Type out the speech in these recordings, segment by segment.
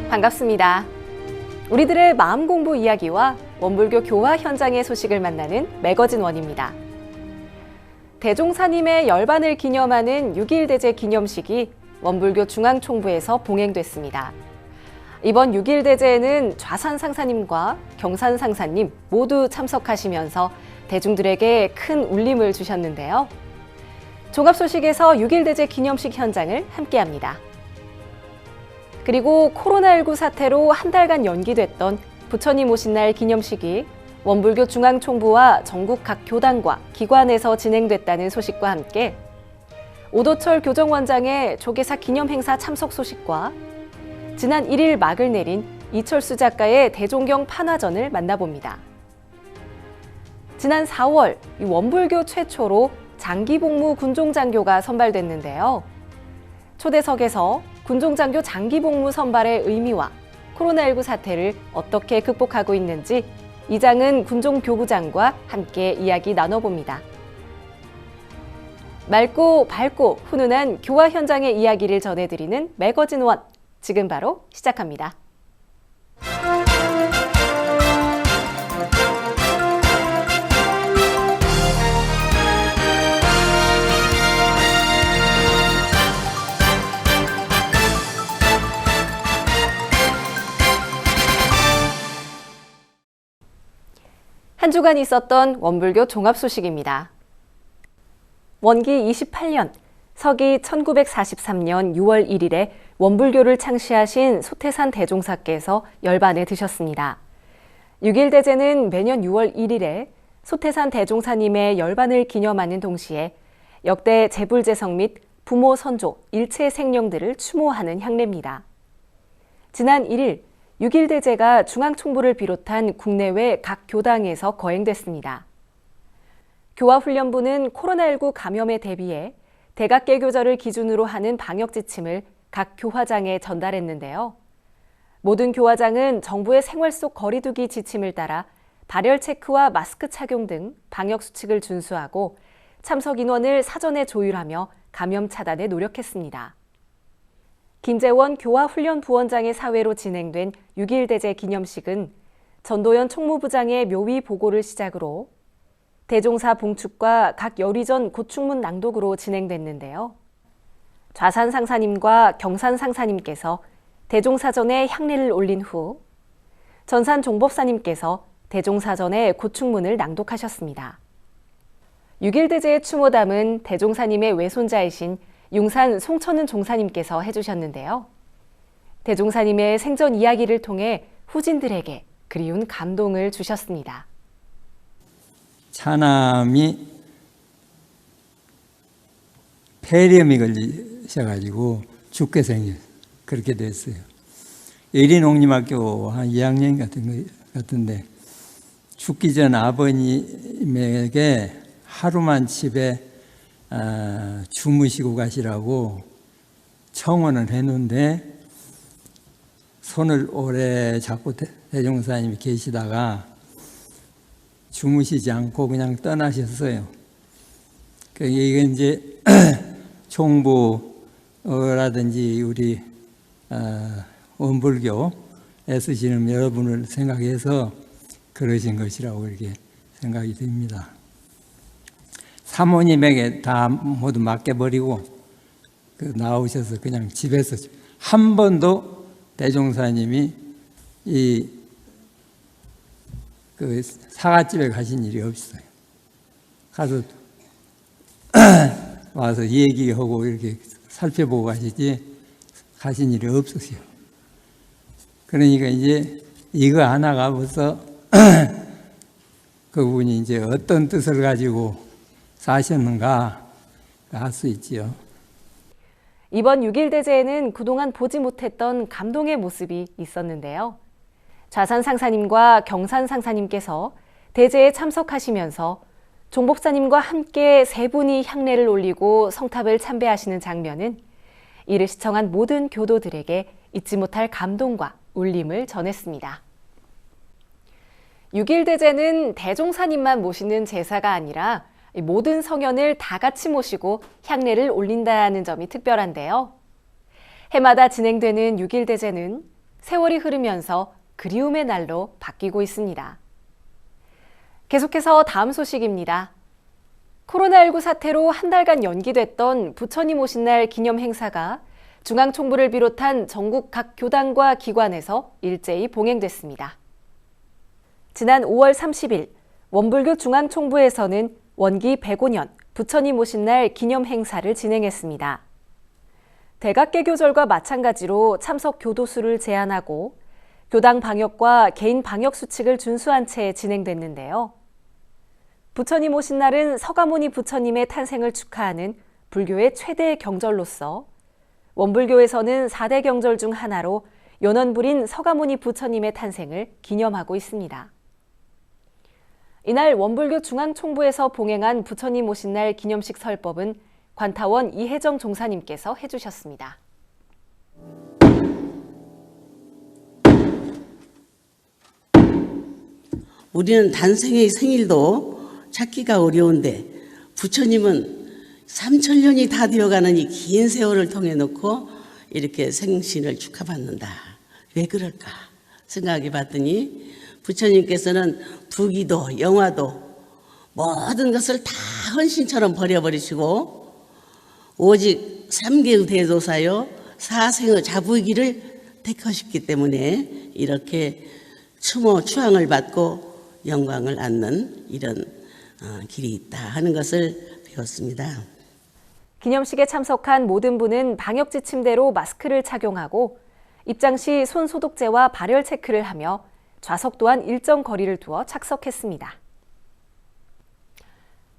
반갑습니다. 우리들의 마음 공부 이야기와 원불교 교화 현장의 소식을 만나는 매거진 원입니다. 대종사님의 열반을 기념하는 6.1대제 기념식이 원불교 중앙총부에서 봉행됐습니다. 이번 6.1대제에는 좌산상사님과 경산상사님 모두 참석하시면서 대중들에게 큰 울림을 주셨는데요. 종합소식에서 6.1대제 기념식 현장을 함께합니다. 그리고 코로나19 사태로 한 달간 연기됐던 부처님 오신 날 기념식이 원불교 중앙총부와 전국 각 교단과 기관에서 진행됐다는 소식과 함께 오도철 교정원장의 조계사 기념행사 참석 소식과 지난 1일 막을 내린 이철수 작가의 대종경 판화전을 만나봅니다. 지난 4월 원불교 최초로 장기복무 군종장교가 선발됐는데요. 초대석에서 군종장교 장기복무 선발의 의미와 코로나19 사태를 어떻게 극복하고 있는지 이장은 군종교구장과 함께 이야기 나눠봅니다. 맑고 밝고 훈훈한 교화 현장의 이야기를 전해드리는 매거진 원, 지금 바로 시작합니다. 한 주간 있었던 원불교 종합 소식입니다. 원기 28년, 서기 1943년 6월 1일에 원불교를 창시하신 소태산 대종사께서 열반에 드셨습니다. 6.1대제는 매년 6월 1일에 소태산 대종사님의 열반을 기념하는 동시에 역대 재불제성 및 부모 선조, 일체 생령들을 추모하는 향례입니다. 지난 1일 6.1대제가 중앙총부를 비롯한 국내외 각 교당에서 거행됐습니다. 교화훈련부는 코로나19 감염에 대비해 대각개교절을 기준으로 하는 방역 지침을 각 교화장에 전달했는데요. 모든 교화장은 정부의 생활 속 거리두기 지침을 따라 발열 체크와 마스크 착용 등 방역 수칙을 준수하고 참석 인원을 사전에 조율하며 감염 차단에 노력했습니다. 김재원 교화훈련부원장의 사회로 진행된 6.1대제 기념식은 전도연 총무부장의 묘위 보고를 시작으로 대종사 봉축과 각 열의전 고충문 낭독으로 진행됐는데요. 좌산 상사님과 경산 상사님께서 대종사전에 향례를 올린 후 전산 종법사님께서 대종사전에 고충문을 낭독하셨습니다. 6.1대제의 추모담은 대종사님의 외손자이신 융산 송천은 종사님께서 해주셨는데요. 대종사님의 생전 이야기를 통해 후진들에게 그리운 감동을 주셨습니다. 차남이 폐렴이 걸리셔가지고 죽게 생겼어요. 그렇게 됐어요. 예린옥림학교 한 2학년 같은데 죽기 전 아버님에게 하루만 집에 주무시고 가시라고 청원을 했는데 손을 오래 잡고 대종사님이 계시다가 주무시지 않고 그냥 떠나셨어요. 이게 이제 총부라든지 우리 원불교 애쓰시는 여러분을 생각해서 그러신 것이라고 이렇게 생각이 듭니다. 사모님에게 다 모두 맡겨버리고 나오셔서 그냥 집에서 한 번도 대종사님이 그 사갓집에 가신 일이 없어요. 가서 와서 얘기하고 이렇게 살펴보고 가신 일이 없으세요. 그러니까 이제 이거 하나가 벌써 그분이 이제 어떤 뜻을 가지고 사셨는가 알 수 있지요. 이번 6.1대제에는 그동안 보지 못했던 감동의 모습이 있었는데요. 좌산 상사님과 경산 상사님께서 대제에 참석하시면서 종법사님과 함께 세 분이 향례를 올리고 성탑을 참배하시는 장면은 이를 시청한 모든 교도들에게 잊지 못할 감동과 울림을 전했습니다. 6.1대제는 대종사님만 모시는 제사가 아니라 모든 성현을 다 같이 모시고 향례를 올린다는 점이 특별한데요. 해마다 진행되는 6.1대제는 세월이 흐르면서 그리움의 날로 바뀌고 있습니다. 계속해서 다음 소식입니다. 코로나19 사태로 한 달간 연기됐던 부처님 오신 날 기념 행사가 중앙총부를 비롯한 전국 각 교단과 기관에서 일제히 봉행됐습니다. 지난 5월 30일 원불교 중앙총부에서는 원기 105년 부처님 오신 날 기념 행사를 진행했습니다. 대각개교절과 마찬가지로 참석 교도수를 제한하고 교당 방역과 개인 방역 수칙을 준수한 채 진행됐는데요. 부처님 오신 날은 서가모니 부처님의 탄생을 축하하는 불교의 최대 경절로서 원불교에서는 4대 경절 중 하나로 연원불인 서가모니 부처님의 탄생을 기념하고 있습니다. 이날 원불교 중앙총부에서 봉행한 부처님 오신 날 기념식 설법은 관타원 이혜정 종사님께서 해주셨습니다. 우리는 단생의 생일도 찾기가 어려운데 부처님은 3000년이 다 되어가는 이 긴 세월을 통해 놓고 이렇게 생신을 축하받는다. 왜 그럴까 생각해 봤더니 부처님께서는 부귀도 영화도 모든 것을 다 헌신처럼 버려버리시고 오직 삼계의 대도사요 사생의 자부기를 택하셨기 때문에 이렇게 추모 추앙을 받고 영광을 얻는 이런 길이 있다 하는 것을 배웠습니다. 기념식에 참석한 모든 분은 방역 지침대로 마스크를 착용하고 입장 시 손 소독제와 발열 체크를 하며 좌석 또한 일정 거리를 두어 착석했습니다.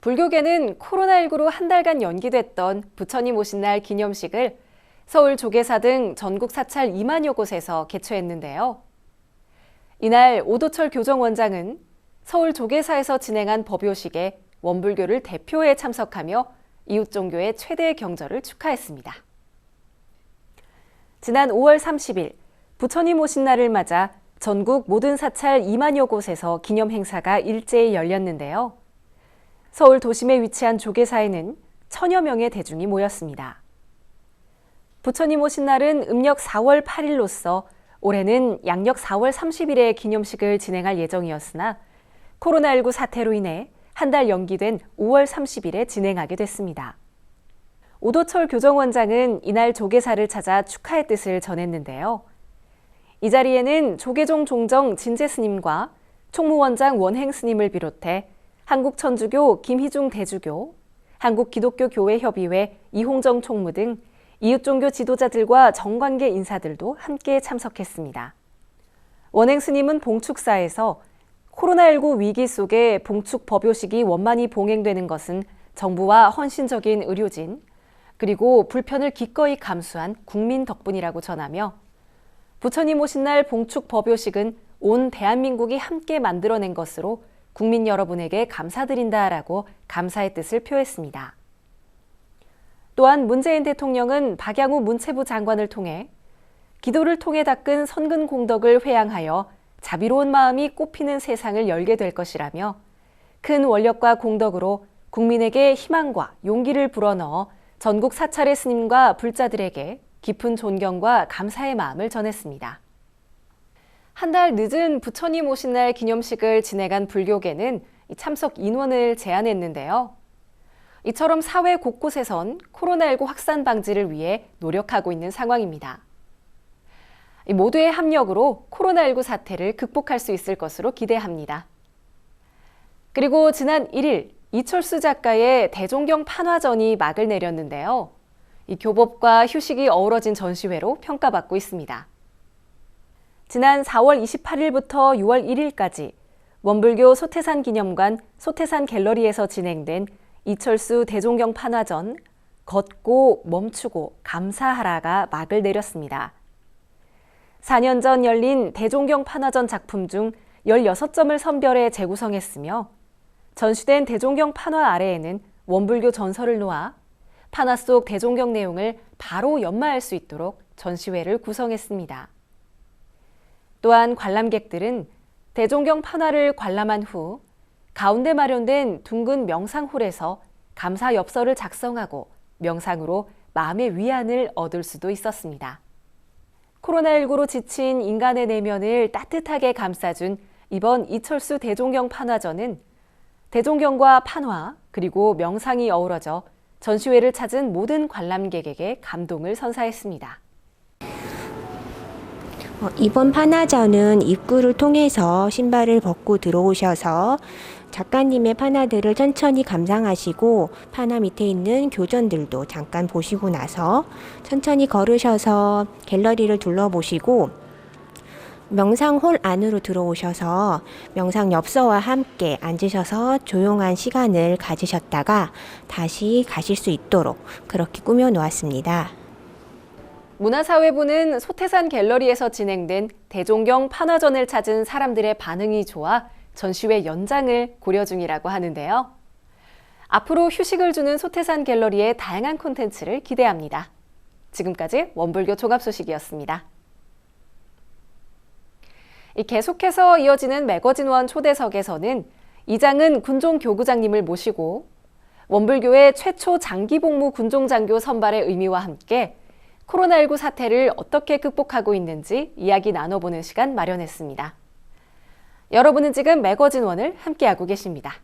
불교계는 코로나19로 한 달간 연기됐던 부처님 오신 날 기념식을 서울 조계사 등 전국 사찰 2만여 곳에서 개최했는데요. 이날 오도철 교정원장은 서울 조계사에서 진행한 법요식에 원불교를 대표해 참석하며 이웃종교의 최대 경절을 축하했습니다. 지난 5월 30일 부처님 오신 날을 맞아 전국 모든 사찰 2만여 곳에서 기념 행사가 일제히 열렸는데요. 서울 도심에 위치한 조계사에는 1000여 명의 대중이 모였습니다. 부처님 오신 날은 음력 4월 8일로서 올해는 양력 4월 30일에 기념식을 진행할 예정이었으나 코로나19 사태로 인해 한 달 연기된 5월 30일에 진행하게 됐습니다. 오도철 교정원장은 이날 조계사를 찾아 축하의 뜻을 전했는데요. 이 자리에는 조계종 종정 진재 스님과 총무원장 원행 스님을 비롯해 한국천주교 김희중 대주교, 한국기독교교회협의회 이홍정 총무 등 이웃종교 지도자들과 정관계 인사들도 함께 참석했습니다. 원행 스님은 봉축사에서 코로나19 위기 속에 봉축 법요식이 원만히 봉행되는 것은 정부와 헌신적인 의료진, 그리고 불편을 기꺼이 감수한 국민 덕분이라고 전하며 부처님 오신 날 봉축 법요식은 온 대한민국이 함께 만들어낸 것으로 국민 여러분에게 감사드린다라고 감사의 뜻을 표했습니다. 또한 문재인 대통령은 박양우 문체부 장관을 통해 기도를 통해 닦은 선근 공덕을 회양하여 자비로운 마음이 꽃피는 세상을 열게 될 것이라며 큰 원력과 공덕으로 국민에게 희망과 용기를 불어넣어 전국 사찰의 스님과 불자들에게 깊은 존경과 감사의 마음을 전했습니다. 한 달 늦은 부처님 오신 날 기념식을 진행한 불교계는 참석 인원을 제한했는데요. 이처럼 사회 곳곳에선 코로나19 확산 방지를 위해 노력하고 있는 상황입니다. 모두의 합력으로 코로나19 사태를 극복할 수 있을 것으로 기대합니다. 그리고 지난 1일 이철수 작가의 대종경 판화전이 막을 내렸는데요. 이 교법과 휴식이 어우러진 전시회로 평가받고 있습니다. 지난 4월 28일부터 6월 1일까지 원불교 소태산 기념관 소태산 갤러리에서 진행된 이철수 대종경 판화전 걷고 멈추고 감사하라가 막을 내렸습니다. 4년 전 열린 대종경 판화전 작품 중 16점을 선별해 재구성했으며 전시된 대종경 판화 아래에는 원불교 전설을 놓아 판화 속 대종경 내용을 바로 연마할 수 있도록 전시회를 구성했습니다. 또한 관람객들은 대종경 판화를 관람한 후 가운데 마련된 둥근 명상홀에서 감사 엽서를 작성하고 명상으로 마음의 위안을 얻을 수도 있었습니다. 코로나19로 지친 인간의 내면을 따뜻하게 감싸준 이번 이철수 대종경 판화전은 대종경과 판화 그리고 명상이 어우러져 전시회를 찾은 모든 관람객에게 감동을 선사했습니다. 이번 판화전은 입구를 통해서 신발을 벗고 들어오셔서 작가님의 판화들을 천천히 감상하시고 판화 밑에 있는 교전들도 잠깐 보시고 나서 천천히 걸으셔서 갤러리를 둘러보시고 명상홀 안으로 들어오셔서 명상 엽서와 함께 앉으셔서 조용한 시간을 가지셨다가 다시 가실 수 있도록 그렇게 꾸며 놓았습니다. 문화사회부는 소태산 갤러리에서 진행된 대종경 판화전을 찾은 사람들의 반응이 좋아 전시회 연장을 고려 중이라고 하는데요. 앞으로 휴식을 주는 소태산 갤러리의 다양한 콘텐츠를 기대합니다. 지금까지 원불교 종합 소식이었습니다. 계속해서 이어지는 매거진원 초대석에서는 이장은 군종교구장님을 모시고 원불교의 최초 장기복무 군종장교 선발의 의미와 함께 코로나19 사태를 어떻게 극복하고 있는지 이야기 나눠보는 시간 마련했습니다. 여러분은 지금 매거진원을 함께하고 계십니다.